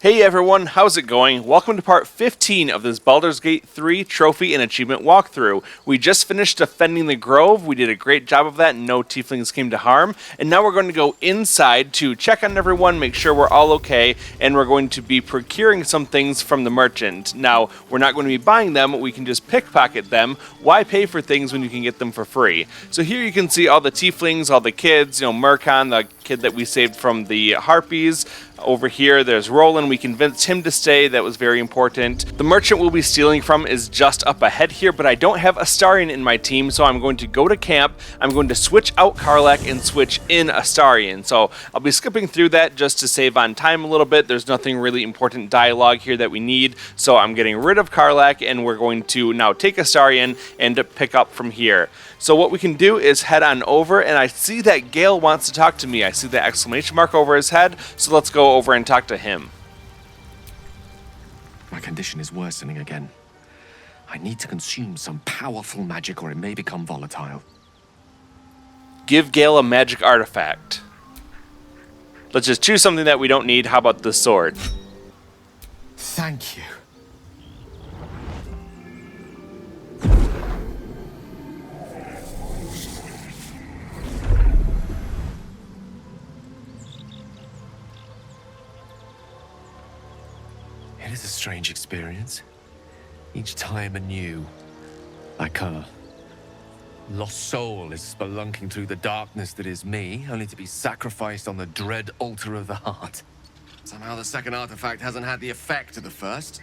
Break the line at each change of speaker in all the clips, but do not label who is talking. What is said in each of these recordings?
Hey everyone, how's it going? Welcome to part 15 of this Baldur's Gate 3 trophy and achievement walkthrough. We just finished defending the grove, we did a great job of that, no tieflings came to harm, and now we're going to go inside to check on everyone, make sure we're all okay, and we're going to be procuring some things from the merchant. Now, we're not going to be buying them, we can just pickpocket them. Why pay for things when you can get them for free? So here you can see all the tieflings, all the kids, Murkon, the kid that we saved from the harpies. Over here, there's Roland. We convinced him to stay. That was very important. The merchant we'll be stealing from is just up ahead here, but I don't have Astarion in my team, so I'm going to go to camp. I'm going to switch out Karlach and switch in Astarion. So I'll be skipping through that just to save on time a little bit. There's nothing really important dialogue here that we need, so I'm getting rid of Karlach, and we're going to now take Astarion and pick up from here. So what we can do is head on over, and I see that Gale wants to talk to me. I see the exclamation mark over his head, so let's go over and talk to him.
My condition is worsening again. I need to consume some powerful magic or it may become volatile.
Give Gale a magic artifact. Let's just choose something that we don't need. How about this sword?
Thank you. It is a strange experience. Each time anew. Like a lost soul is spelunking through the darkness that is me, only to be sacrificed on the dread altar of the heart. Somehow the second artifact hasn't had the effect of the first.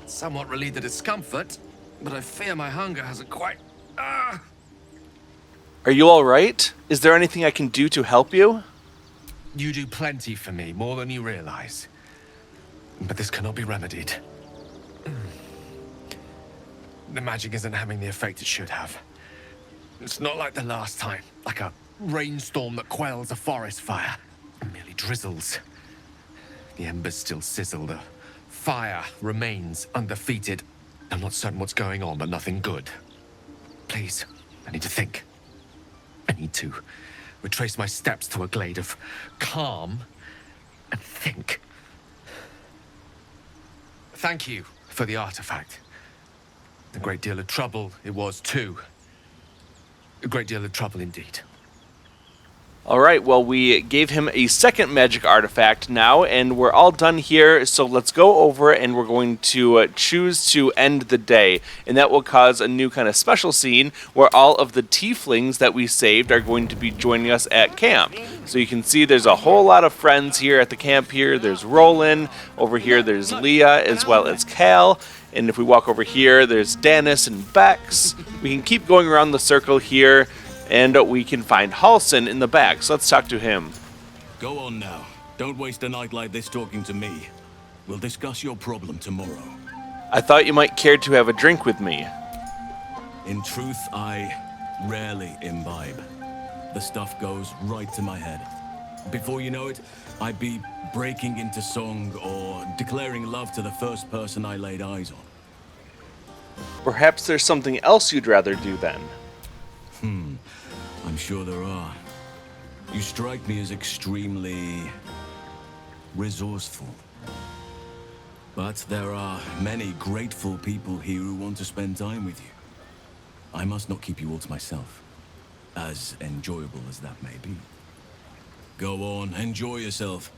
It's somewhat relieved the discomfort, but I fear my hunger hasn't quite...
Are you alright? Is there anything I can do to help you?
You do plenty for me, more than you realize. But this cannot be remedied. The magic isn't having the effect it should have. It's not like the last time, like a rainstorm that quells a forest fire. It merely drizzles. The embers still sizzle, the fire remains undefeated. I'm not certain what's going on, but nothing good. Please, I need to think. I need to retrace my steps to a glade of calm and think. Thank you for the artifact. A great deal of trouble it was, too. A great deal of trouble indeed.
Alright, well, we gave him a second magic artifact now, and we're all done here, so let's go over and we're going to choose to end the day. And that will cause a new kind of special scene where all of the tieflings that we saved are going to be joining us at camp. So you can see there's a whole lot of friends here at the camp here. There's Roland, over here there's Leah, as well as Cal. And if we walk over here, there's Danis and Bex. We can keep going around the circle here. And we can find Halsin in the back, so let's talk to him.
Go on now. Don't waste a night like this talking to me. We'll discuss your problem tomorrow.
I thought you might care to have a drink with me.
In truth, I rarely imbibe. The stuff goes right to my head. Before you know it, I'd be breaking into song or declaring love to the first person I laid eyes on.
Perhaps there's something else you'd rather do then.
I'm sure there are. You strike me as extremely resourceful. But there are many grateful people here who want to spend time with you. I must not keep you all to myself, as enjoyable as that may be. Go on, enjoy yourself.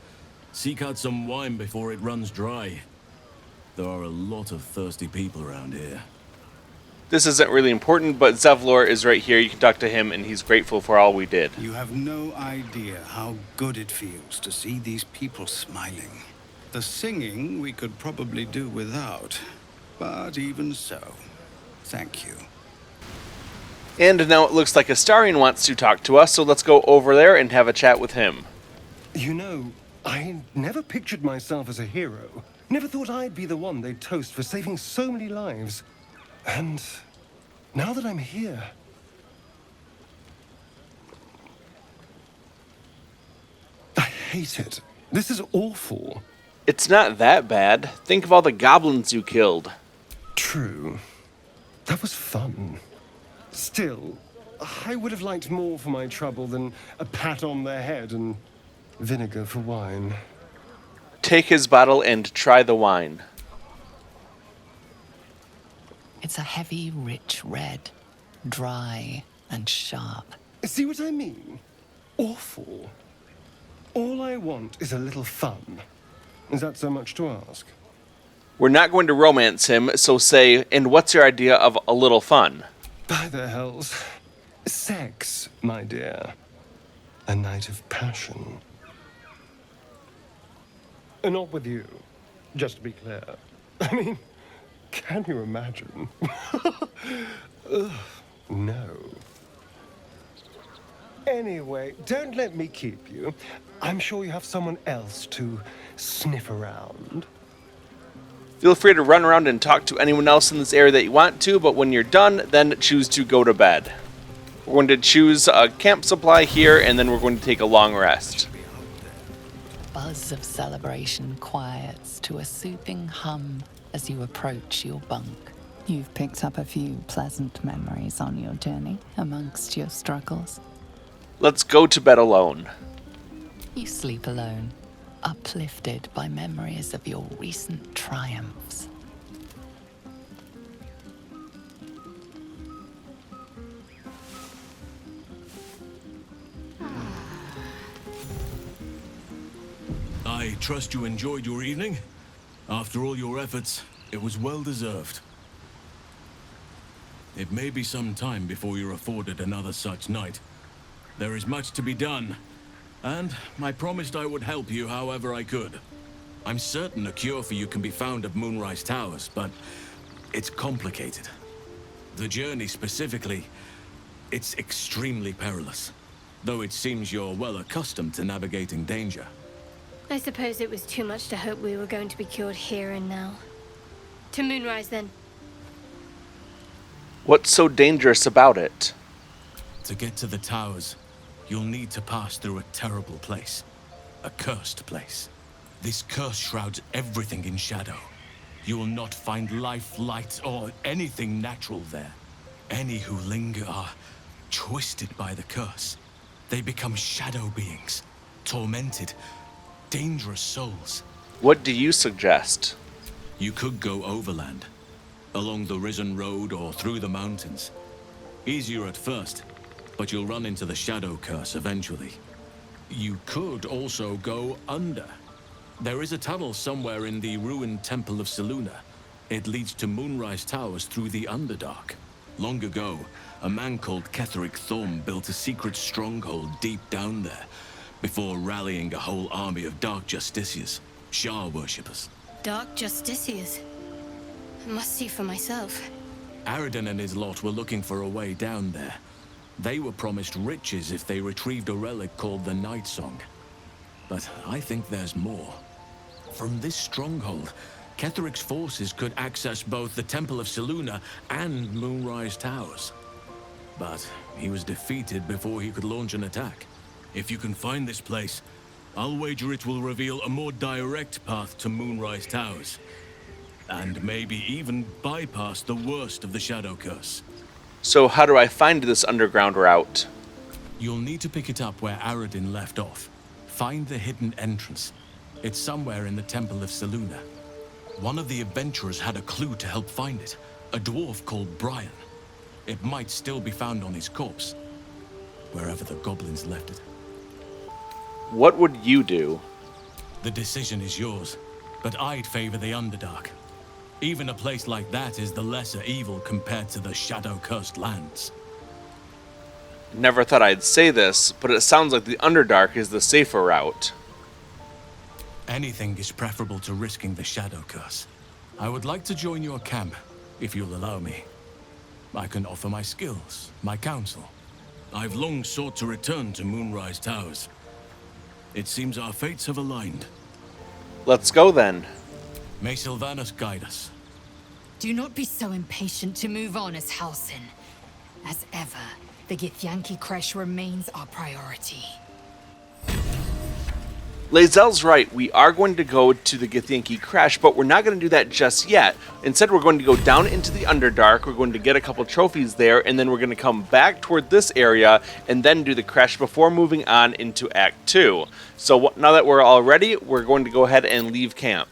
Seek out some wine before it runs dry. There are a lot of thirsty people around here.
This isn't really important, but Zevlor is right here. You can talk to him, and he's grateful for all we did.
You have no idea how good it feels to see these people smiling. The singing we could probably do without, but even so, thank you.
And now it looks like Astarion wants to talk to us, so let's go over there and have a chat with him.
You know, I never pictured myself as a hero. Never thought I'd be the one they'd toast for saving so many lives. And now that I'm here, I hate it. This is awful.
It's not that bad. Think of all the goblins you killed.
True. That was fun. Still, I would have liked more for my trouble than a pat on the head and vinegar for wine.
Take his bottle and try the wine.
It's a heavy, rich red, dry and sharp.
See what I mean? Awful. All I want is a little fun. Is that so much to ask?
We're not going to romance him, so say, and what's your idea of a little fun?
By the hells. Sex, my dear. A night of passion. Not with you, just to be clear. I mean, can you imagine? Ugh, no. Anyway, don't let me keep you. I'm sure you have someone else to sniff around.
Feel free to run around and talk to anyone else in this area that you want to, but when you're done, then choose to go to bed. We're going to choose a camp supply here, and then we're going to take a long rest.
Buzz of celebration quiets to a soothing hum as you approach your bunk. You've picked up a few pleasant memories on your journey amongst your struggles.
Let's go to bed alone.
You sleep alone, uplifted by memories of your recent triumphs.
I trust you enjoyed your evening. After all your efforts, it was well deserved. It may be some time before you're afforded another such night. There is much to be done, and I promised I would help you however I could. I'm certain a cure for you can be found at Moonrise Towers, but it's complicated. The journey specifically, it's extremely perilous, though it seems you're well accustomed to navigating danger.
I suppose it was too much to hope we were going to be cured here and now. To Moonrise, then.
What's so dangerous about it?
To get to the towers, you'll need to pass through a terrible place. A cursed place. This curse shrouds everything in shadow. You will not find life, light, or anything natural there. Any who linger are twisted by the curse. They become shadow beings, tormented, dangerous souls.
What do you suggest?
You could go overland, along the Risen Road or through the mountains. Easier at first, but you'll run into the shadow curse eventually. You could also go under. There is a tunnel somewhere in the ruined Temple of Seluna. It leads to Moonrise Towers through the Underdark. Long ago, a man called Ketheric Thorm built a secret stronghold deep down there, before rallying a whole army of Dark Justiciars, Shah worshippers.
Dark Justiciars. I must see for myself.
Aradin and his lot were looking for a way down there. They were promised riches if they retrieved a relic called the Night Song. But I think there's more. From this stronghold, Ketheric's forces could access both the Temple of Seluna and Moonrise Towers. But he was defeated before he could launch an attack. If you can find this place, I'll wager it will reveal a more direct path to Moonrise Towers. And maybe even bypass the worst of the Shadow Curse.
So how do I find this underground route?
You'll need to pick it up where Aradin left off. Find the hidden entrance. It's somewhere in the Temple of Seluna. One of the adventurers had a clue to help find it. A dwarf called Brian. It might still be found on his corpse, wherever the goblins left it.
What would you do?
The decision is yours, but I'd favor the Underdark. Even a place like that is the lesser evil compared to the shadow-cursed lands.
Never thought I'd say this, but it sounds like the Underdark is the safer route.
Anything is preferable to risking the shadow curse. I would like to join your camp, if you'll allow me. I can offer my skills, my counsel. I've long sought to return to Moonrise Towers. It seems our fates have aligned.
Let's go then.
May Sylvanas guide us.
Do not be so impatient to move on as Halsin. As ever, the Githyanki Kresh remains our priority.
Lae'zel's right, we are going to go to the Githyanki Crash, but we're not going to do that just yet. Instead, we're going to go down into the Underdark, we're going to get a couple trophies there, and then we're going to come back toward this area and then do the Crash before moving on into Act 2. So now that we're all ready, we're going to go ahead and leave camp.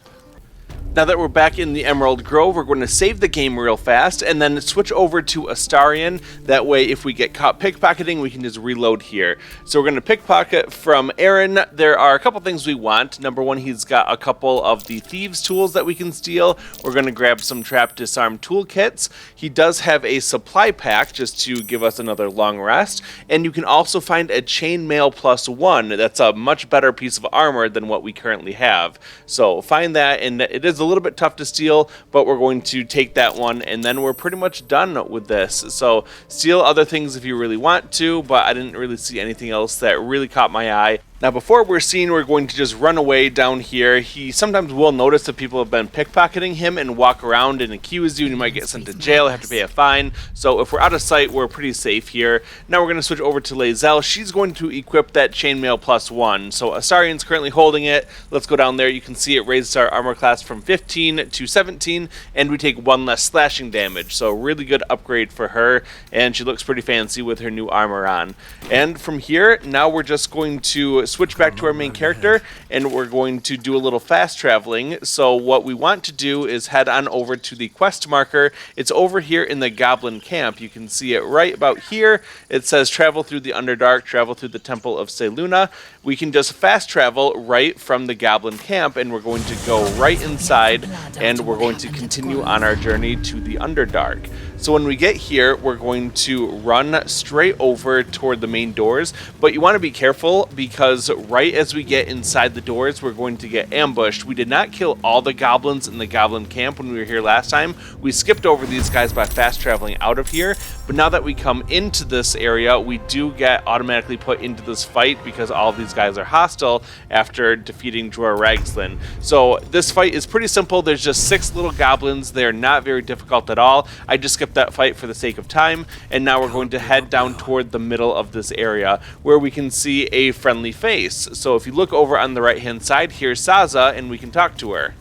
Now that we're back in the Emerald Grove, we're going to save the game real fast and then switch over to Astarion. That way, if we get caught pickpocketing, we can just reload here. So we're going to pickpocket from Arron. There are a couple things we want. Number one, he's got a couple of the thieves' tools that we can steal. We're going to grab some trap disarm toolkits. He does have a supply pack just to give us another long rest. And you can also find a chainmail +1. That's a much better piece of armor than what we currently have. So find that, and it is a little bit tough to steal, but we're going to take that one, and then we're pretty much done with this. So steal other things if you really want to, but I didn't really see anything else that really caught my eye. Now, before we're seen, we're going to just run away down here. He sometimes will notice that people have been pickpocketing him and walk around and accuse you, and you might get sent to jail, have to pay a fine. So if we're out of sight, we're pretty safe here. Now we're going to switch over to Lae'zel. She's going to equip that chainmail +1. So Astarion's currently holding it. Let's go down there. You can see it raises our armor class from 15 to 17, and we take 1 less slashing damage. So really good upgrade for her, and she looks pretty fancy with her new armor on. And from here, now we're just going to switch back to our main character, and we're going to do a little fast traveling. So what we want to do is head on over to the quest marker. It's over here in the Goblin Camp. You can see it right about here. It says travel through the Underdark, travel through the Temple of Seluna. We can just fast travel right from the Goblin Camp, and we're going to go right inside, and we're going to continue on our journey to the Underdark. So when we get here, we're going to run straight over toward the main doors, but you want to be careful because right as we get inside the doors, we're going to get ambushed. We did not kill all the goblins in the Goblin Camp when we were here last time. We skipped over these guys by fast traveling out of here, but now that we come into this area, we do get automatically put into this fight because all of these guys are hostile after defeating Dror Ragslin. So this fight is pretty simple. There's just 6 little goblins. They're not very difficult at all. I just skipped that fight for the sake of time, and now we're going to head down toward the middle of this area where we can see a friendly face. So if you look over on the right hand side, here's Saza, and we can talk to her.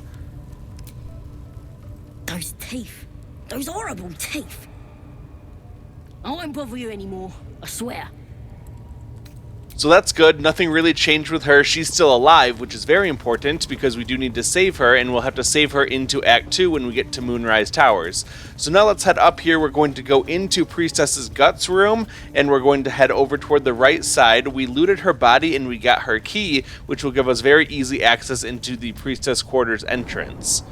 Those teeth. Those horrible teeth. I won't bother you anymore, I swear.
So that's good. Nothing really changed with her. She's still alive, which is very important because we do need to save her, and we'll have to save her into Act 2 when we get to Moonrise Towers. So now let's head up here. We're going to go into Priestess Gut's room, and we're going to head over toward the right side. We looted her body, and we got her key, which will give us very easy access into the Priestess Quarters entrance.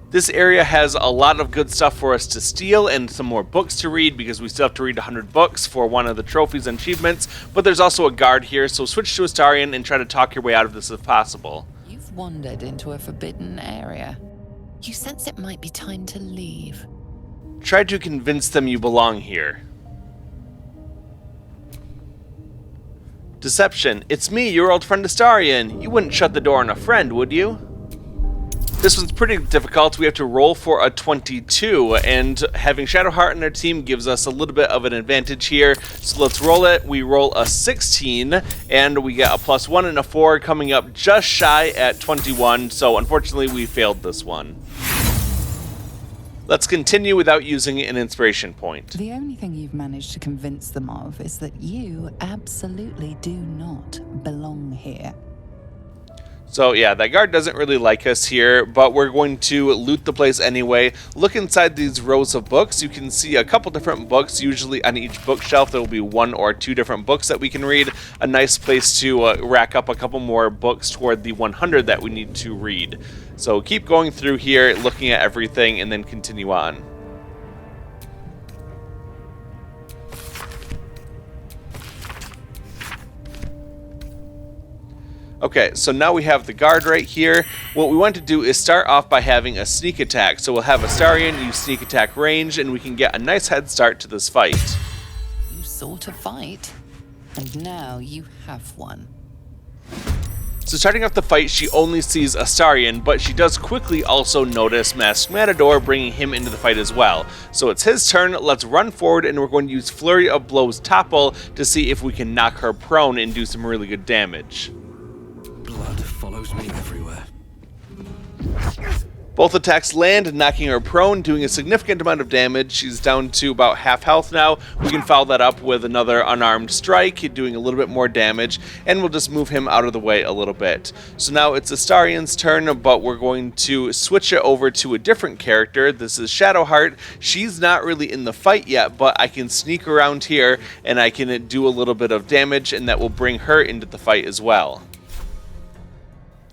This area has a lot of good stuff for us to steal and some more books to read because we still have to read 100 books for one of the trophies and achievements, but there's also a guard here, so switch to Astarion and try to talk your way out of this if possible.
You've wandered into a forbidden area. You sense it might be time to leave.
Try to convince them you belong here. Deception. It's me, your old friend Astarion. You wouldn't shut the door on a friend, would you? This one's pretty difficult. We have to roll for a 22, and having Shadowheart in our team gives us a little bit of an advantage here. So let's roll it. We roll a 16, and we get a +1 and a 4, coming up just shy at 21. So unfortunately, we failed this one. Let's continue without using an inspiration point.
The only thing you've managed to convince them of is that you absolutely do not belong here.
So yeah, that guard doesn't really like us here, but we're going to loot the place anyway. Look inside these rows of books. You can see a couple different books. Usually on each bookshelf there will be 1 or 2 different books that we can read. A nice place to rack up a couple more books toward the 100 that we need to read. So keep going through here, looking at everything, and then continue on. Okay, so now we have the guard right here. What we want to do is start off by having a sneak attack. So we'll have Astarion use sneak attack range, and we can get a nice head start to this fight.
You sought a fight, and now you have one.
So starting off the fight, she only sees Astarion, but she does quickly also notice Masked Matador, bringing him into the fight as well. So it's his turn. Let's run forward, and we're going to use Flurry of Blows Topple to see if we can knock her prone and do some really good damage.
blood follows me everywhere.
Both attacks land, knocking her prone, doing a significant amount of damage. She's down to about half health now. We can follow that up with another unarmed strike, doing a little bit more damage, and we'll just move him out of the way a little bit. So now it's Astarian's turn, but we're going to switch it over to a different character. This is Shadowheart. She's not really in the fight yet, but I can sneak around here, and I can do a little bit of damage, and that will bring her into the fight as well.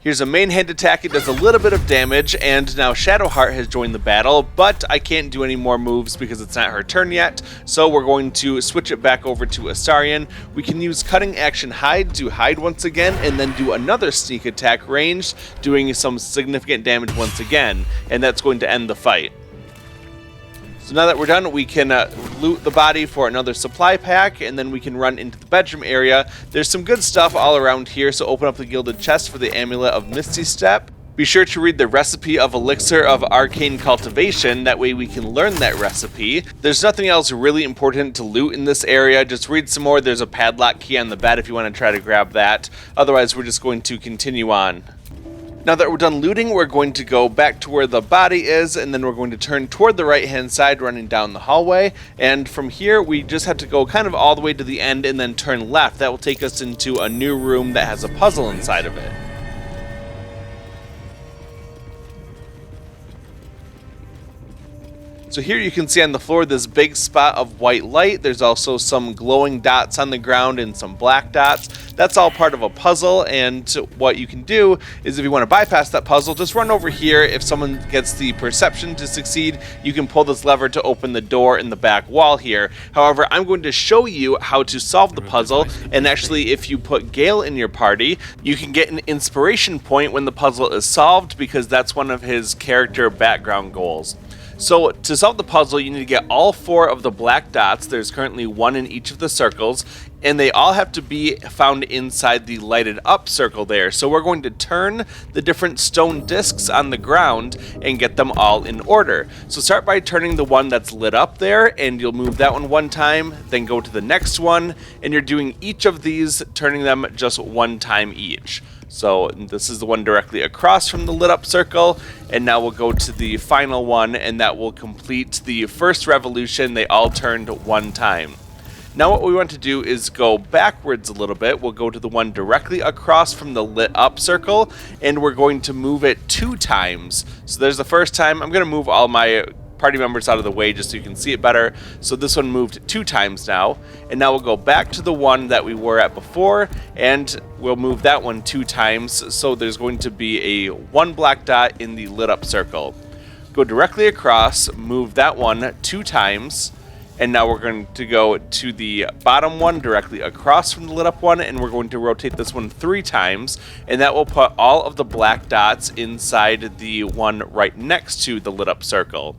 Here's a main hand attack, it does a little bit of damage, and now Shadowheart has joined the battle, but I can't do any more moves because it's not her turn yet, so we're going to switch it back over to Astarian. We can use Cutting Action Hide to hide once again, and then do another sneak attack ranged, doing some significant damage once again, and that's going to end the fight. So now that we're done, we can loot the body for another supply pack, and then we can run into the bedroom area. There's some good stuff all around here, so open up the gilded chest for the Amulet of Misty Step. Be sure to read the recipe of Elixir of Arcane Cultivation, that way we can learn that recipe. There's nothing else really important to loot in this area, just read some more. There's a padlock key on the bed if you want to try to grab that. Otherwise, we're just going to continue on. Now that we're done looting, we're going to go back to where the body is, and then we're going to turn toward the right-hand side, running down the hallway. And from here, we just have to go kind of all the way to the end and then turn left. That will take us into a new room that has a puzzle inside of it. So here you can see on the floor this big spot of white light. There's also some glowing dots on the ground and some black dots. That's all part of a puzzle, and what you can do is if you want to bypass that puzzle, just run over here. If someone gets the perception to succeed, you can pull this lever to open the door in the back wall here. However, I'm going to show you how to solve the puzzle, and actually if you put Gale in your party, you can get an inspiration point when the puzzle is solved, because that's one of his character background goals. So to solve the puzzle, you need to get all 4 of the black dots. There's currently 1 in each of the circles, and they all have to be found inside the lighted up circle there. So we're going to turn the different stone discs on the ground and get them all in order. So start by turning the one that's lit up there, and you'll move that one time, then go to the next one, and you're doing each of these, turning them just 1 time each. So this is the one directly across from the lit up circle, and now we'll go to the final one, and that will complete the first revolution. They all turned 1 time. Now what we want to do is go backwards a little bit. We'll go to the one directly across from the lit up circle, and we're going to move it 2 times. So there's the first time. I'm going to move all my party members out of the way just so you can see it better. So this one moved 2 times now, and now we'll go back to the one that we were at before, and we'll move that one 2 times. So there's going to be a 1 black dot in the lit up circle. Go directly across, move that one 2 times, and now we're going to go to the bottom one directly across from the lit up one, and we're going to rotate this one 3 times, and that will put all of the black dots inside the one right next to the lit up circle.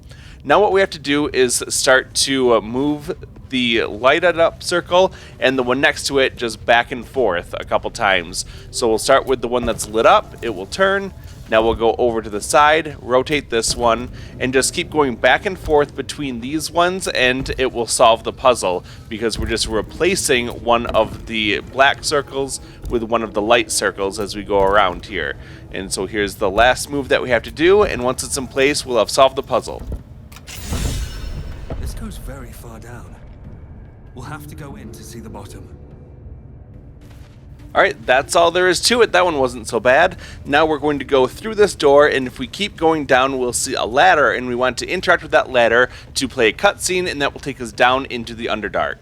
Now what we have to do is start to move the lighted up circle and the one next to it just back and forth a couple times. So we'll start with the one that's lit up, it will turn. Now we'll go over to the side, rotate this one, and just keep going back and forth between these ones, and it will solve the puzzle, because we're just replacing one of the black circles with one of the light circles as we go around here. And so here's the last move that we have to do, and once it's in place, we'll have solved the puzzle.
This goes very far down. We'll have to go in to see the bottom.
Alright, that's all there is to it. That one wasn't so bad. Now we're going to go through this door, and if we keep going down, we'll see a ladder, and we want to interact with that ladder to play a cutscene, and that will take us down into the Underdark.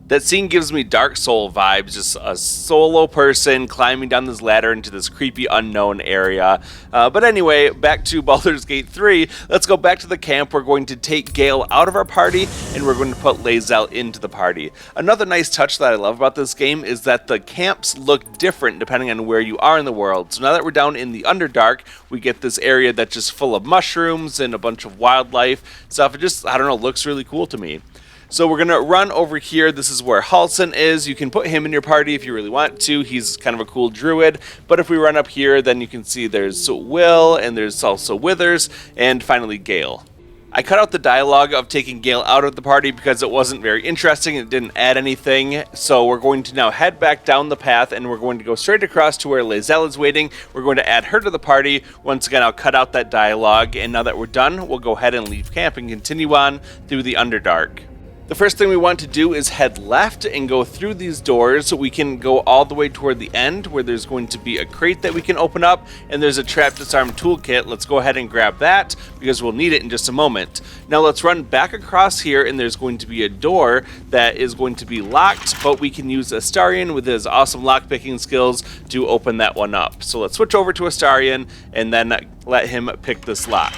That scene gives me Dark Soul vibes, just a solo person climbing down this ladder into this creepy unknown area. But anyway, back to Baldur's Gate 3, let's go back to the camp. We're going to take Gale out of our party, and we're going to put Lae'zel into the party. Another nice touch that I love about this game is that the camps look different depending on where you are in the world. So now that we're down in the Underdark, we get this area that's just full of mushrooms and a bunch of wildlife stuff. It just, I don't know, looks really cool to me. So we're going to run over here. This is where Halsin is. You can put him in your party if you really want to. He's kind of a cool druid. But if we run up here, then you can see there's Will, and there's also Withers, and finally Gale. I cut out the dialogue of taking Gale out of the party because it wasn't very interesting. It didn't add anything. So we're going to now head back down the path, and we're going to go straight across to where Lae'zel is waiting. We're going to add her to the party. Once again, I'll cut out that dialogue. And now that we're done, we'll go ahead and leave camp and continue on through the Underdark. The first thing we want to do is head left and go through these doors. We can go all the way toward the end where there's going to be a crate that we can open up, and there's a trap disarm toolkit. Let's go ahead and grab that because we'll need it in just a moment. Now let's run back across here, and there's going to be a door that is going to be locked, but we can use Astarion with his awesome lockpicking skills to open that one up. So let's switch over to Astarion and then let him pick this lock.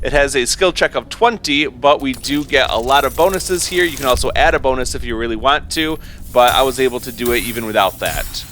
It has a skill check of 20, but we do get a lot of bonuses here. You can also add a bonus if you really want to, but I was able to do it even without that.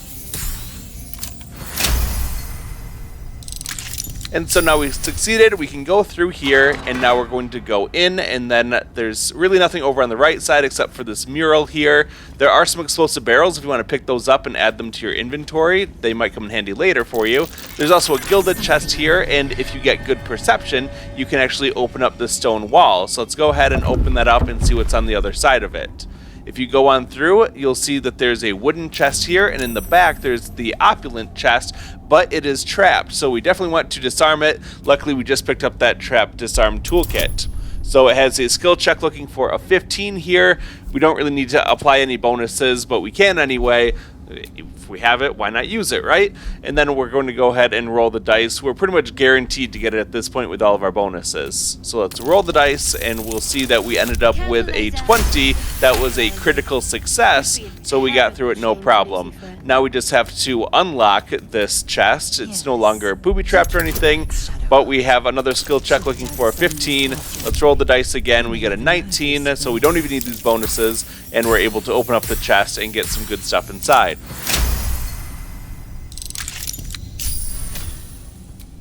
And so now we've succeeded. We can go through here, and now we're going to go in, and then there's really nothing over on the right side except for this mural here. There are some explosive barrels if you want to pick those up and add them to your inventory. They might come in handy later for you. There's also a gilded chest here, and if you get good perception, you can actually open up the stone wall. So let's go ahead and open that up and see what's on the other side of it. If you go on through, you'll see that there's a wooden chest here, and in the back there's the opulent chest, but it is trapped, so we definitely want to disarm it. Luckily, we just picked up that trap disarm toolkit. So it has a skill check looking for a 15 here. We don't really need to apply any bonuses, but we can anyway. If we have it, why not use it, right? And then we're going to go ahead and roll the dice. We're pretty much guaranteed to get it at this point with all of our bonuses. So let's roll the dice, and we'll see that we ended up with a 20. That was a critical success, so we got through it no problem. Now we just have to unlock this chest. It's no longer booby-trapped or anything, but we have another skill check looking for a 15. Let's roll the dice again. We get a 19, so we don't even need these bonuses, and we're able to open up the chest and get some good stuff inside.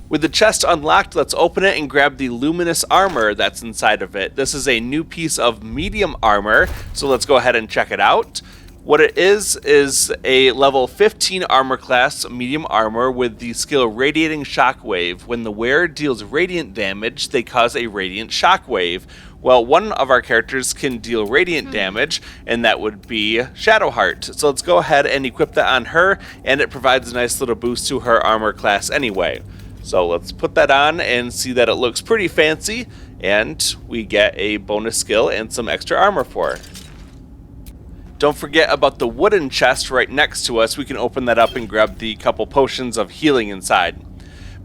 With the chest unlocked, let's open it and grab the luminous armor that's inside of it. This is a new piece of medium armor, so let's go ahead and check it out. What it is a level 15 armor class medium armor with the skill Radiating Shockwave. When the wearer deals radiant damage, they cause a radiant shockwave. Well, one of our characters can deal radiant damage, and that would be Shadowheart. So let's go ahead and equip that on her, and it provides a nice little boost to her armor class anyway. So let's put that on and see that it looks pretty fancy, and we get a bonus skill and some extra armor for her. Don't forget about the wooden chest right next to us. We can open that up and grab the couple potions of healing inside.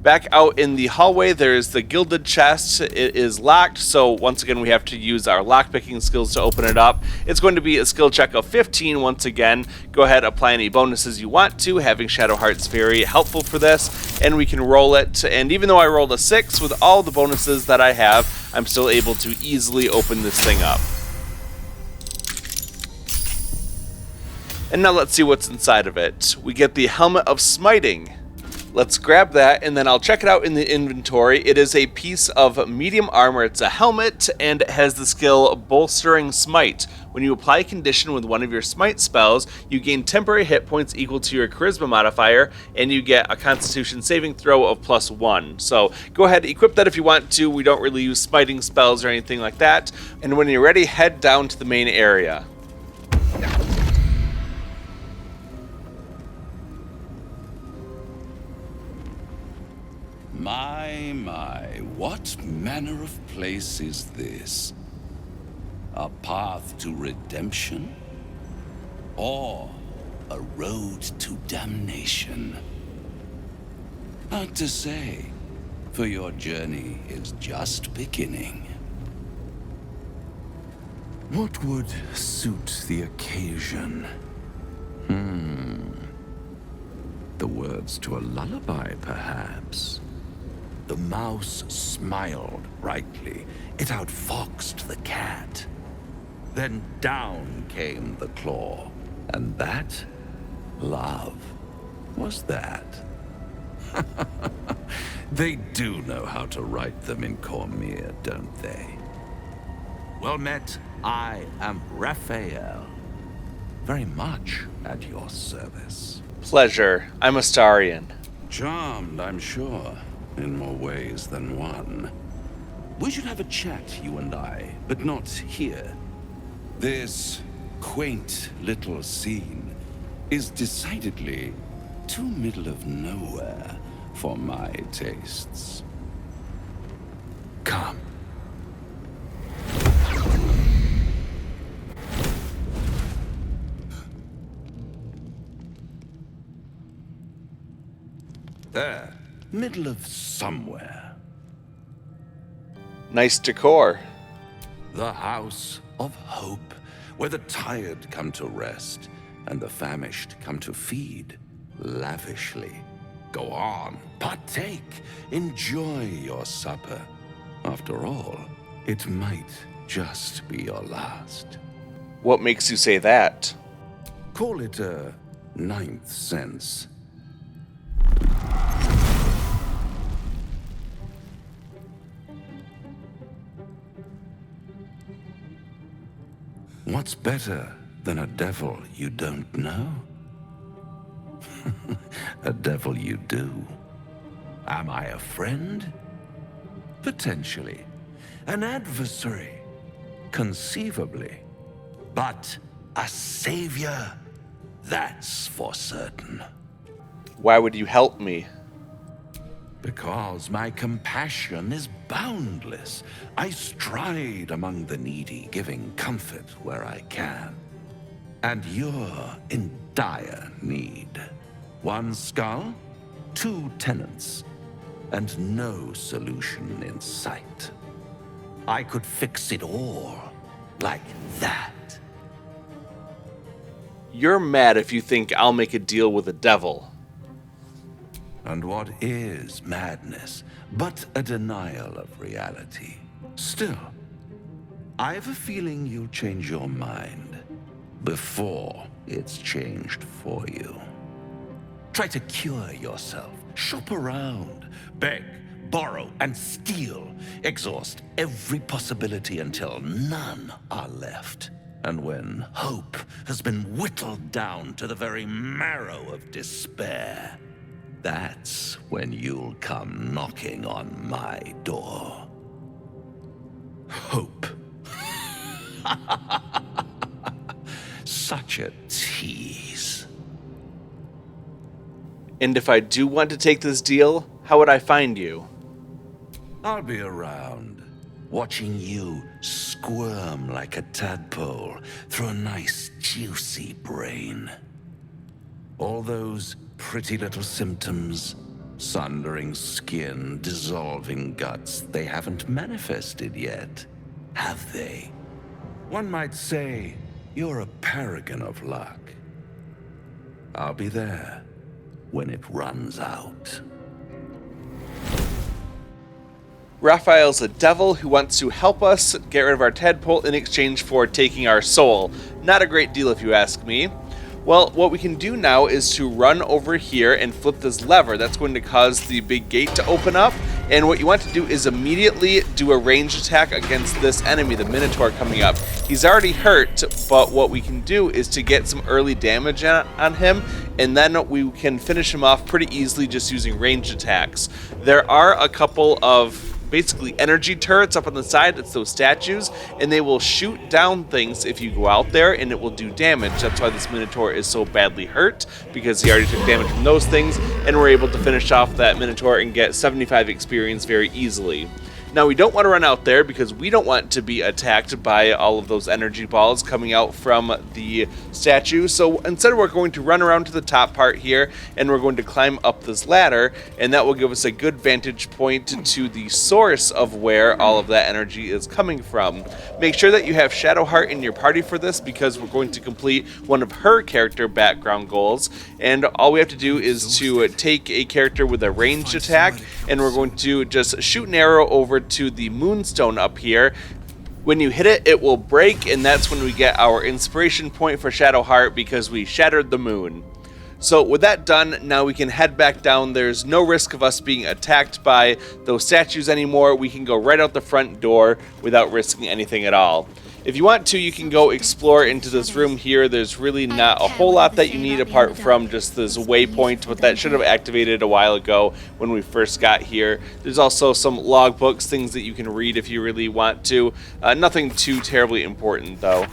Back out in the hallway, there's the gilded chest. It is locked, so once again we have to use our lockpicking skills to open it up. It's going to be a skill check of 15 once again. Go ahead, apply any bonuses you want to. Having Shadowheart's very helpful for this, and we can roll it. And even though I rolled a 6, with all the bonuses that I have, I'm still able to easily open this thing up. And now let's see what's inside of it. We get the Helmet of Smiting. Let's grab that, and then I'll check it out in the inventory. It is a piece of medium armor. It's a helmet, and it has the skill Bolstering Smite. When you apply a condition with one of your smite spells, you gain temporary hit points equal to your charisma modifier, and you get a constitution saving throw of +1. So go ahead, equip that if you want to. We don't really use smiting spells or anything like that. And when you're ready, head down to the main area.
My, what manner of place is this? A path to redemption? Or a road to damnation? Hard to say, for your journey is just beginning. What would suit the occasion? The words to a lullaby, perhaps. The mouse smiled brightly. It outfoxed the cat. Then down came the claw. And that, love, was that. They do know how to write them in Cormyr, don't they? Well met, I am Raphael. Very much at your service.
Pleasure. I'm Astarion.
Charmed, I'm sure, in more ways than one. We should have a chat, you and I, but not here. This quaint little scene is decidedly too middle of nowhere for my tastes. Come. There, middle of somewhere.
Nice decor.
The House of Hope, where the tired come to rest and the famished come to feed lavishly. Go on, partake, enjoy your supper. After all, it might just be your last.
What makes you say that?
Call it a ninth sense. What's better than a devil you don't know? A devil you do. Am I a friend? Potentially. An adversary? Conceivably. But a savior? That's for certain.
Why would you help me?
Because my compassion is boundless. I stride among the needy, giving comfort where I can. And you're in dire need. One skull, 2 tenants, and no solution in sight. I could fix it all, like that.
You're mad if you think I'll make a deal with the devil.
And what is madness but a denial of reality? Still, I have a feeling you'll change your mind before it's changed for you. Try to cure yourself, shop around, beg, borrow, and steal. Exhaust every possibility until none are left. And when hope has been whittled down to the very marrow of despair, that's when you'll come knocking on my door. Hope. Such a tease.
And if I do want to take this deal, how would I find you?
I'll be around, watching you squirm like a tadpole through a nice, juicy brain. All those pretty little symptoms, sundering skin, dissolving guts, they haven't manifested yet, have they? One might say you're a paragon of luck. I'll be there when it runs out.
Raphael's a devil who wants to help us get rid of our tadpole in exchange for taking our soul. Not a great deal if you ask me. Well, what we can do now is to run over here and flip this lever. That's going to cause the big gate to open up. And what you want to do is immediately do a ranged attack against this enemy, the Minotaur coming up. He's already hurt, but what we can do is to get some early damage on him, and then we can finish him off pretty easily just using ranged attacks. There are a couple of basically energy turrets up on the side. It's those statues, and they will shoot down things if you go out there, and it will do damage. That's why this Minotaur is so badly hurt, because he already took damage from those things, and we're able to finish off that Minotaur and get 75 experience very easily. Now we don't want to run out there because we don't want to be attacked by all of those energy balls coming out from the statue. So instead we're going to run around to the top part here and we're going to climb up this ladder, and that will give us a good vantage point to the source of where all of that energy is coming from. Make sure that you have Shadowheart in your party for this because we're going to complete one of her character background goals, and all we have to do is to take a character with a ranged attack and we're going to just shoot an arrow over to the Moonstone up here. When you hit it, it will break, and that's when we get our inspiration point for Shadowheart because we shattered the moon. So with that done, now we can head back down. There's no risk of us being attacked by those statues anymore. We can go right out the front door without risking anything at all. If you want to, you can go explore into this room here. There's really not a whole lot that you need apart from just this waypoint, but that should have activated a while ago when we first got here. There's also some logbooks, things that you can read if you really want to. Nothing too terribly important though.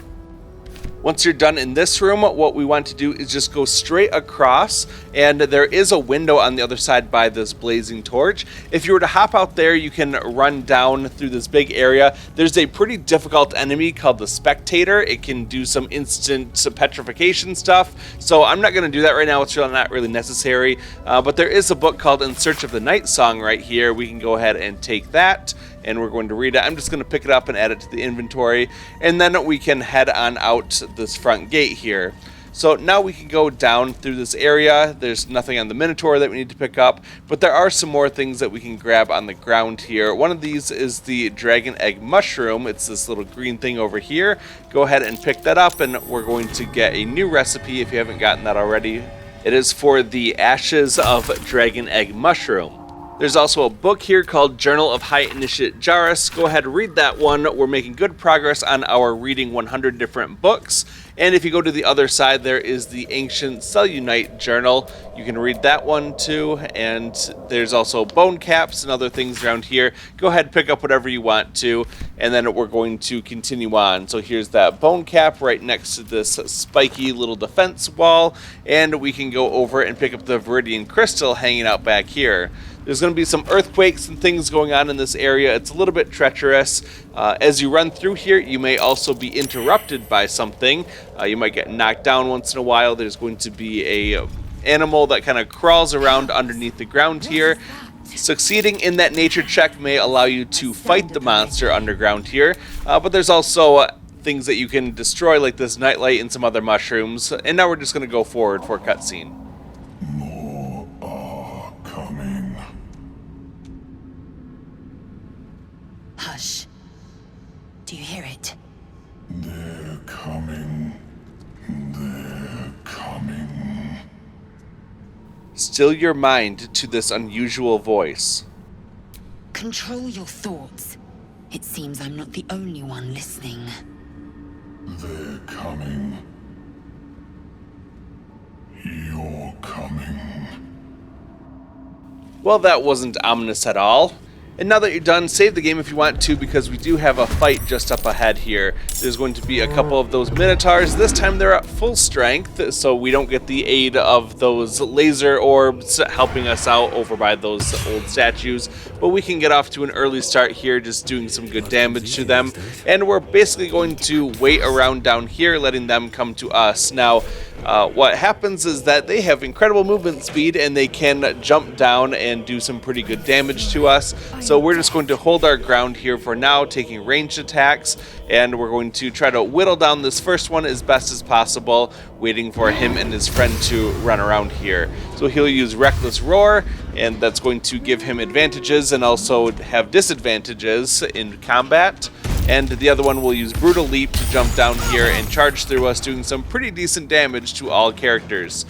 Once you're done in this room, what we want to do is just go straight across, and there is a window on the other side by this blazing torch. If you were to hop out there, you can run down through this big area. There's a pretty difficult enemy called the Spectator. It can do some instant petrification stuff, so I'm not going to do that right now. It's really not really necessary, but there is a book called In Search of the Night Song right here. We can go ahead and take that, and we're going to read it. I'm just going to pick it up and add it to the inventory, and then we can head on out this front gate here. So now we can go down through this area. There's nothing on the Minotaur that we need to pick up, but there are some more things that we can grab on the ground here. One of these is the Dragon Egg Mushroom. It's this little green thing over here. Go ahead and pick that up, and we're going to get a new recipe if you haven't gotten that already. It is for the Ashes of Dragon Egg Mushroom. There's also a book here called Journal of High Initiate Jarus. Go ahead and read that one. We're making good progress on our reading 100 different books. And if you go to the other side, there is the Ancient Selunite Journal. You can read that one too. And there's also bone caps and other things around here. Go ahead and pick up whatever you want to. And then we're going to continue on. So here's that bone cap right next to this spiky little defense wall. And we can go over and pick up the Viridian Crystal hanging out back here. There's going to be some earthquakes and things going on in this area. It's a little bit treacherous. As you run through here, you may also be interrupted by something. You might get knocked down once in a while. There's going to be a animal that kind of crawls around underneath the ground here. Succeeding in that nature check may allow you to fight the monster underground here, but there's also things that you can destroy like this nightlight and some other mushrooms. And now we're just going to go forward for a cutscene.
More are coming.
Hush. Do you hear it?
They're coming. They're coming.
Still your mind to this unusual voice.
Control your thoughts. It seems I'm not the only one listening.
They're coming. You're coming.
Well, that wasn't ominous at all. And now that you're done, save the game if you want to, because we do have a fight just up ahead here. There's going to be a couple of those Minotaurs. This time they're at full strength, so we don't get the aid of those laser orbs helping us out over by those old statues. But we can get off to an early start here, just doing some good damage to them. And we're basically going to wait around down here, letting them come to us. Now, what happens is that they have incredible movement speed, and they can jump down and do some pretty good damage to us. So we're just going to hold our ground here for now, taking ranged attacks, and we're going to try to whittle down this first one as best as possible, waiting for him and his friend to run around here. So he'll use Reckless Roar, and that's going to give him advantages and also have disadvantages in combat. And the other one will use Brutal Leap to jump down here and charge through us, doing some pretty decent damage to all characters.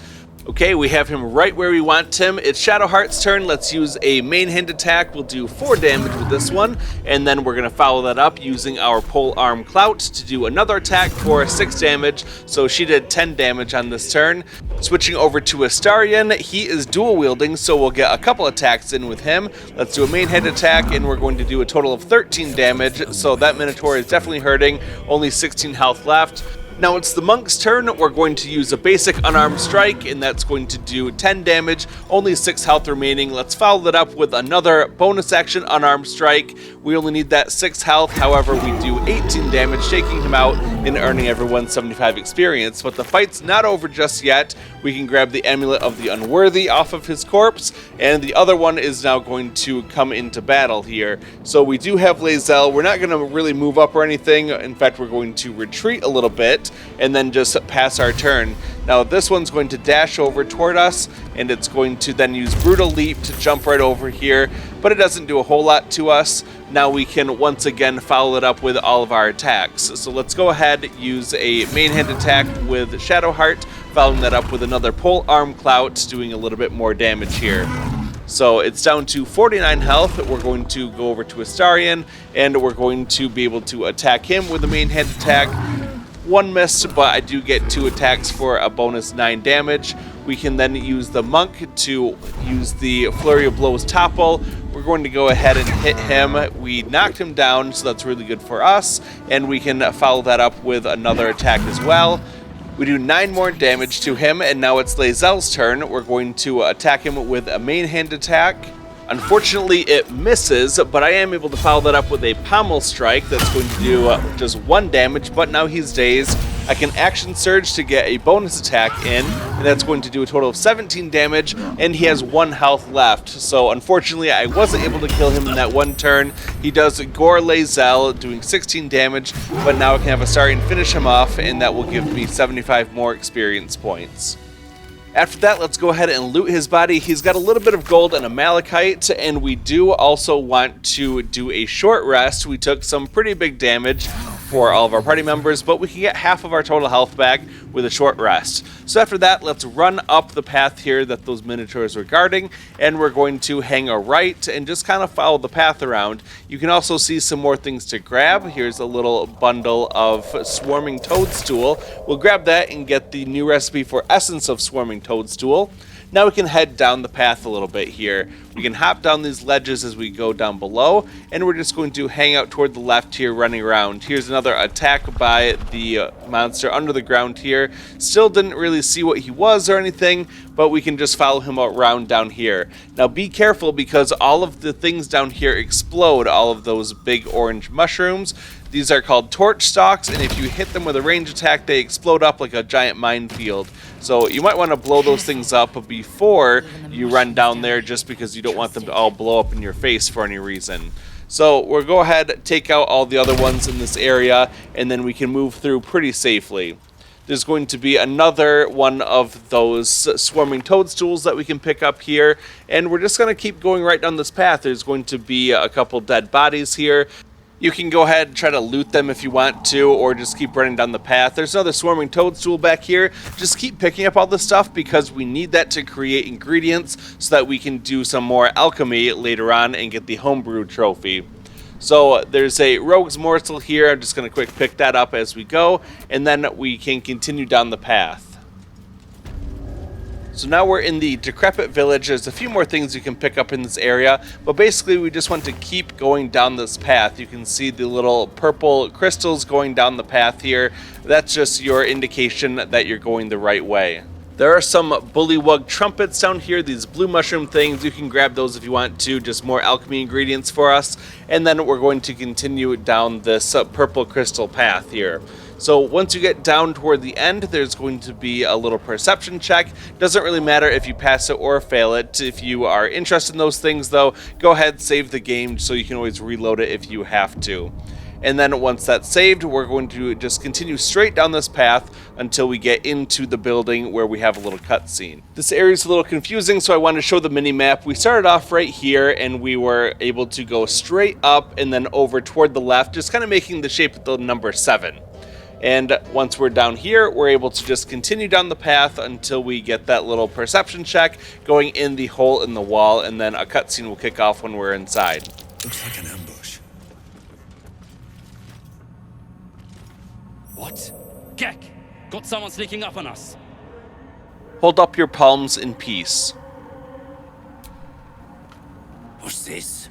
Okay, we have him right where we want him. It's Shadowheart's turn. Let's use a main hand attack. We'll do 4 damage with this one, and then we're going to follow that up using our pole arm clout to do another attack for 6 damage. So she did 10 damage on this turn. Switching over to Astarion, he is dual wielding, so we'll get a couple attacks in with him. Let's do a main hand attack, and we're going to do a total of 13 damage. So that Minotaur is definitely hurting. Only 16 health left. Now it's the monk's turn. We're going to use a basic unarmed strike, and that's going to do 10 damage, only 6 health remaining. Let's follow that up with another bonus action unarmed strike. We only need that 6 health, however we do 18 damage, taking him out and earning everyone 75 experience. But the fight's not over just yet. We can grab the Amulet of the Unworthy off of his corpse, and the other one is now going to come into battle here. So we do have Lae'zel. We're not going to really move up or anything. In fact, we're going to retreat a little bit and then just pass our turn. Now this one's going to dash over toward us, and it's going to then use Brutal Leap to jump right over here, but it doesn't do a whole lot to us. Now we can once again follow it up with all of our attacks. So let's go ahead, use a main hand attack with Shadowheart, following that up with another Pole Arm Clout, doing a little bit more damage here. So it's down to 49 health. We're going to go over to Astarion, and we're going to be able to attack him with a main hand attack. One miss, but I do get 2 attacks for a bonus 9 damage. We can then use the monk to use the Flurry of Blows Topple. We're going to go ahead and hit him. We knocked him down, so that's really good for us. And we can follow that up with another attack as well. We do 9 more damage to him, and now it's Lae'zel's turn. We're going to attack him with a main hand attack. Unfortunately, it misses, but I am able to follow that up with a Pommel Strike that's going to do just 1 damage, but now he's dazed. I can Action Surge to get a bonus attack in, and that's going to do a total of 17 damage, and he has 1 health left. So unfortunately, I wasn't able to kill him in that one turn. He does Gore Lae'zel, doing 16 damage, but now I can have Astarion finish him off, and that will give me 75 more experience points. After that, let's go ahead and loot his body. He's got a little bit of gold and a malachite, and we do also want to do a short rest. We took some pretty big damage for all of our party members, but we can get half of our total health back with a short rest. So after that, let's run up the path here that those minotaurs were guarding, and we're going to hang a right and just kind of follow the path around. You can also see some more things to grab. Here's a little bundle of Swarming Toadstool. We'll grab that and get the new recipe for Essence of Swarming Toadstool. Now we can head down the path a little bit here. We can hop down these ledges as we go down below, and we're just going to hang out toward the left here, running around. Here's another attack by the monster under the ground here. Still didn't really see what he was or anything, but we can just follow him around down here. Now be careful, because all of the things down here explode, all of those big orange mushrooms. These are called torch stalks, and if you hit them with a range attack, they explode up like a giant minefield. So you might want to blow those things up before you run down there, just because you don't want them to all blow up in your face for any reason. So we'll go ahead, take out all the other ones in this area, and then we can move through pretty safely. There's going to be another one of those swarming toadstools that we can pick up here, and we're just going to keep going right down this path. There's going to be a couple dead bodies here. You can go ahead and try to loot them if you want to, or just keep running down the path. There's another swarming toadstool back here. Just keep picking up all this stuff, because we need that to create ingredients so that we can do some more alchemy later on and get the homebrew trophy. So there's a rogue's morsel here. I'm just going to quick pick that up as we go, and then we can continue down the path. So now we're in the Decrepit Village. There's a few more things you can pick up in this area, but basically we just want to keep going down this path. You can see the little purple crystals going down the path here. That's just your indication that you're going the right way. There are some bullywug trumpets down here, these blue mushroom things. You can grab those if you want to, just more alchemy ingredients for us. And then we're going to continue down this purple crystal path here. So once you get down toward the end, there's going to be a little perception check. Doesn't really matter if you pass it or fail it. If you are interested in those things, though, go ahead, save the game, so you can always reload it if you have to. And then once that's saved, we're going to just continue straight down this path until we get into the building where we have a little cutscene. This area is a little confusing, so I wanted to show the mini-map. We started off right here, and we were able to go straight up and then over toward the left, just kind of making the shape of the number 7. And once we're down here, we're able to just continue down the path until we get that little perception check going in the hole in the wall, and then a cutscene will kick off when we're inside.
Looks like an ambush.
What? Gek! Got someone sneaking up on us.
Hold up your palms in peace.
What's this?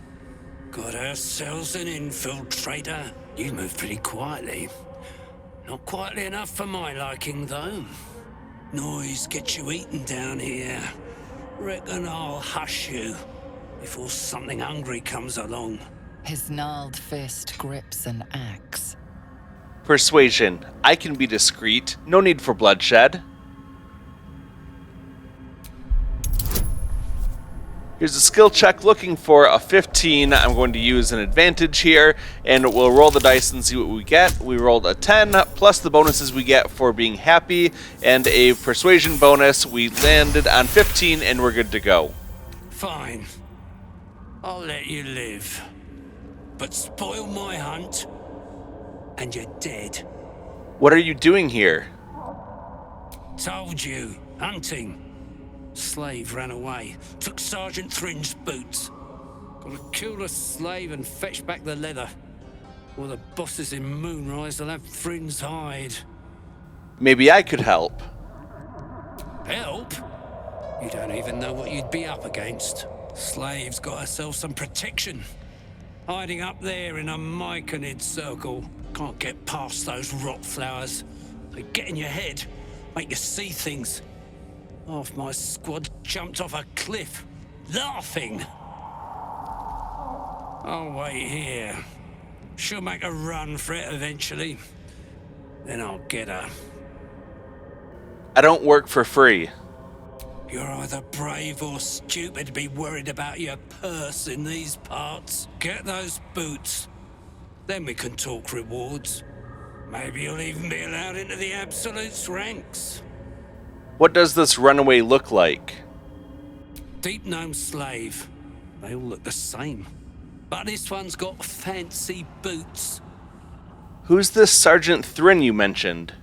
Got ourselves an infiltrator? You move pretty quietly. Not quietly enough for my liking, though. Noise gets you eaten down here. Reckon I'll hush you before something hungry comes along.
His gnarled fist grips an axe.
Persuasion. I can be discreet. No need for bloodshed. Here's a skill check looking for a 15. I'm going to use an advantage here, and we'll roll the dice and see what we get. We rolled a 10, plus the bonuses we get for being happy, and a persuasion bonus. We landed on 15, and we're good to go.
Fine. I'll let you live. But spoil my hunt, and you're dead.
What are you doing here?
Told you. Hunting. Slave ran away. Took Sergeant Thrin's boots. Gotta kill the slave and fetch back the leather. Or the bosses in Moonrise will have Thrin's hide.
Maybe I could help.
Help? You don't even know what you'd be up against. Slave's got herself some protection. Hiding up there in a myconid circle. Can't get past those rot flowers. They get in your head, make you see things. Half my squad jumped off a cliff, laughing. I'll wait here. She'll make a run for it eventually. Then I'll get her.
I don't work for free.
You're either brave or stupid to be worried about your purse in these parts. Get those boots. Then we can talk rewards. Maybe you'll even be allowed into the Absolute's ranks.
What does this runaway look like?
Deep gnome slave. They all look the same. But this one's got fancy boots.
Who's this Sergeant Thrin you mentioned?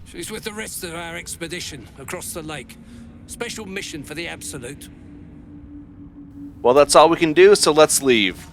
She's with the rest of our expedition across the lake. Special mission for the Absolute.
Well, that's all we can do, so let's leave.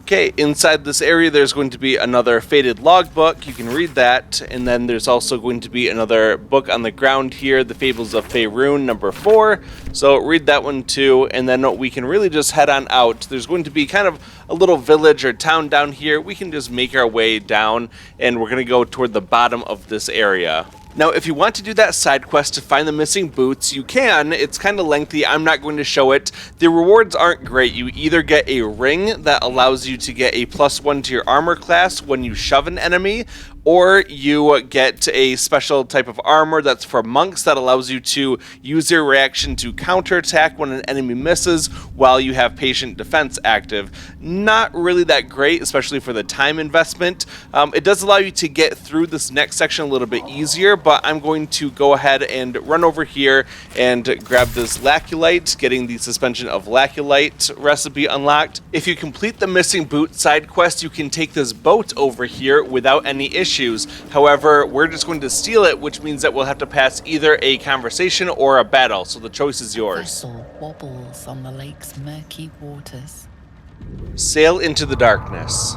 Okay, inside this area there's going to be another faded logbook. You can read that. And then there's also going to be another book on the ground here, The Fables of Faerun, number 4. So read that one too, and then we can really just head on out. There's going to be kind of a little village or town down here. We can just make our way down, and we're going to go toward the bottom of this area. Now, if you want to do that side quest to find the missing boots, you can. It's kind of lengthy. I'm not going to show it. The rewards aren't great. You either get a ring that allows you to get a +1 to your armor class when you shove an enemy, or you get a special type of armor that's for monks that allows you to use your reaction to counterattack when an enemy misses while you have patient defense active. Not really that great, especially for the time investment. It does allow you to get through this next section a little bit easier, but I'm going to go ahead and run over here and grab this laculite, getting the suspension of laculite recipe unlocked. If you complete the missing boot side quest, you can take this boat over here without any issues. However, we're just going to steal it, which means that we'll have to pass either a conversation or a battle, so the choice is yours.
Vessel wobbles on the lake's murky waters.
Sail into the darkness.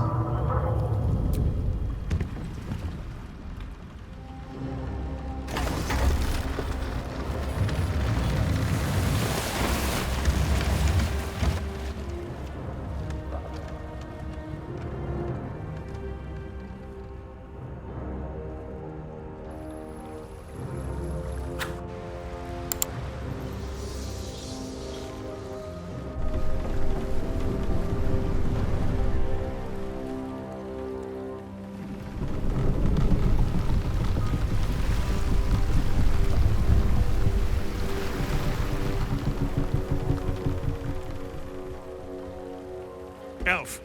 Elf,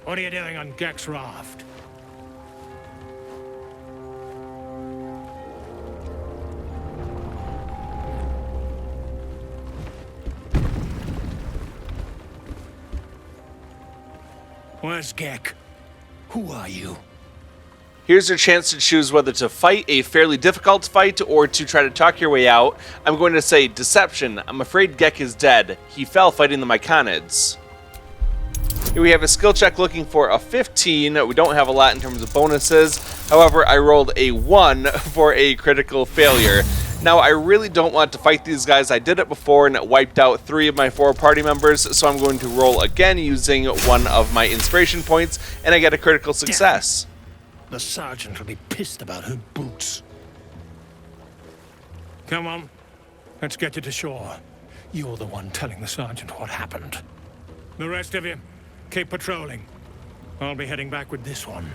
what are you doing on Gek's raft? Where's Gek? Who are you?
Here's your chance to choose whether to fight a fairly difficult fight or to try to talk your way out. I'm going to say Deception. I'm afraid Gek is dead. He fell fighting the Myconids. Here we have a skill check looking for a 15. We don't have a lot in terms of bonuses. However, I rolled a 1 for a critical failure. Now, I really don't want to fight these guys. I did it before and it wiped out 3 of my 4 party members, so I'm going to roll again using one of my inspiration points, and I get a critical success.
The sergeant will be pissed about her boots. Come on, let's get you to shore. You're the one telling the sergeant what happened. The rest of you, keep patrolling. I'll be heading back with this one.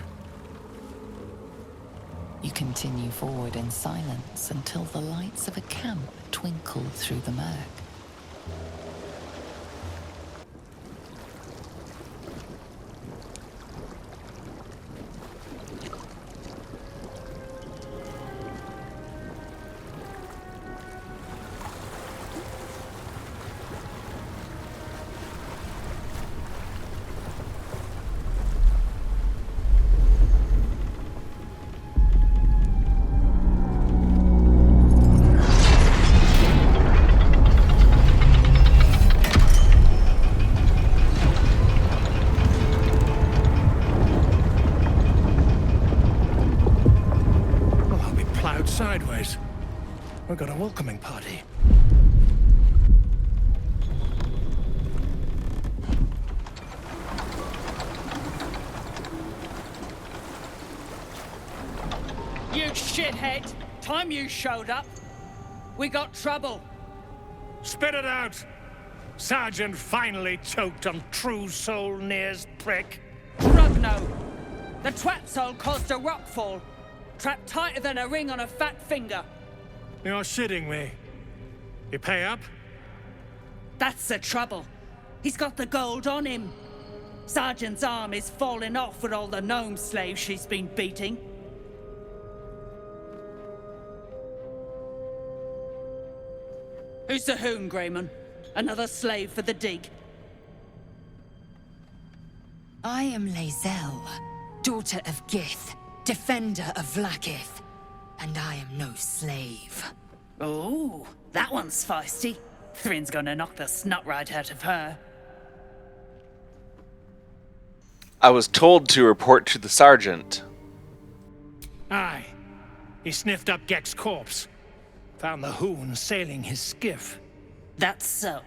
You continue forward in silence until the lights of a camp twinkle through the murk.
Sideways. We've got a welcoming party.
You shithead! Time you showed up, we got trouble.
Spit it out! Sergeant finally choked on True Soul Near's prick.
Rugno! The twat soul caused a rockfall. Trapped tighter than a ring on a fat finger.
You're shitting me. You pay up?
That's the trouble. He's got the gold on him. Sergeant's arm is falling off with all the gnome slaves she's been beating. Who's the hoon, Grayman? Another slave for the dig?
I am Lae'zel, daughter of Gith, defender of Vlaakith, and I am no slave.
Oh, that one's feisty. Thrin's gonna knock the snot right out of her.
I was told to report to the sergeant.
Aye. He sniffed up Gek's corpse. Found the hoon sailing his skiff.
That's so.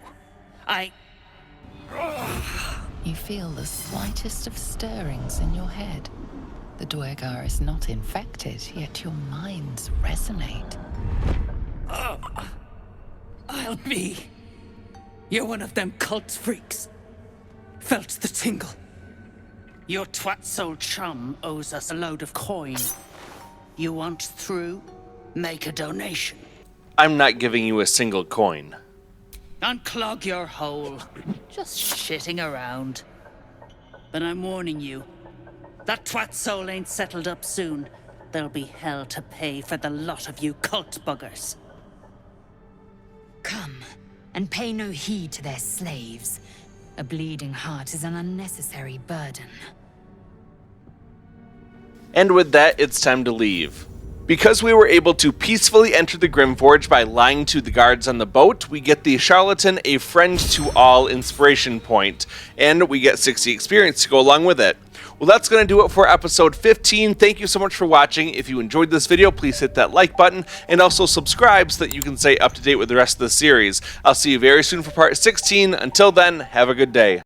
You feel the slightest of stirrings in your head. The Duergar is not infected, yet your minds resonate.
I'll be. You're one of them cult freaks. Felt the tingle. Your twat-soul chum owes us a load of coin. You want through? Make a donation.
I'm not giving you a single coin.
Unclog your hole. Just shitting around. But I'm warning you. That twat soul ain't settled up soon. There'll be hell to pay for the lot of you cult buggers.
Come, and pay no heed to their slaves. A bleeding heart is an unnecessary burden.
And with that, it's time to leave. Because we were able to peacefully enter the Grymforge by lying to the guards on the boat, we get the Charlatan a friend to all inspiration point, and we get 60 experience to go along with it. Well, that's going to do it for episode 15. Thank you so much for watching. If you enjoyed this video, please hit that like button and also subscribe so that you can stay up to date with the rest of the series. I'll see you very soon for part 16. Until then, have a good day.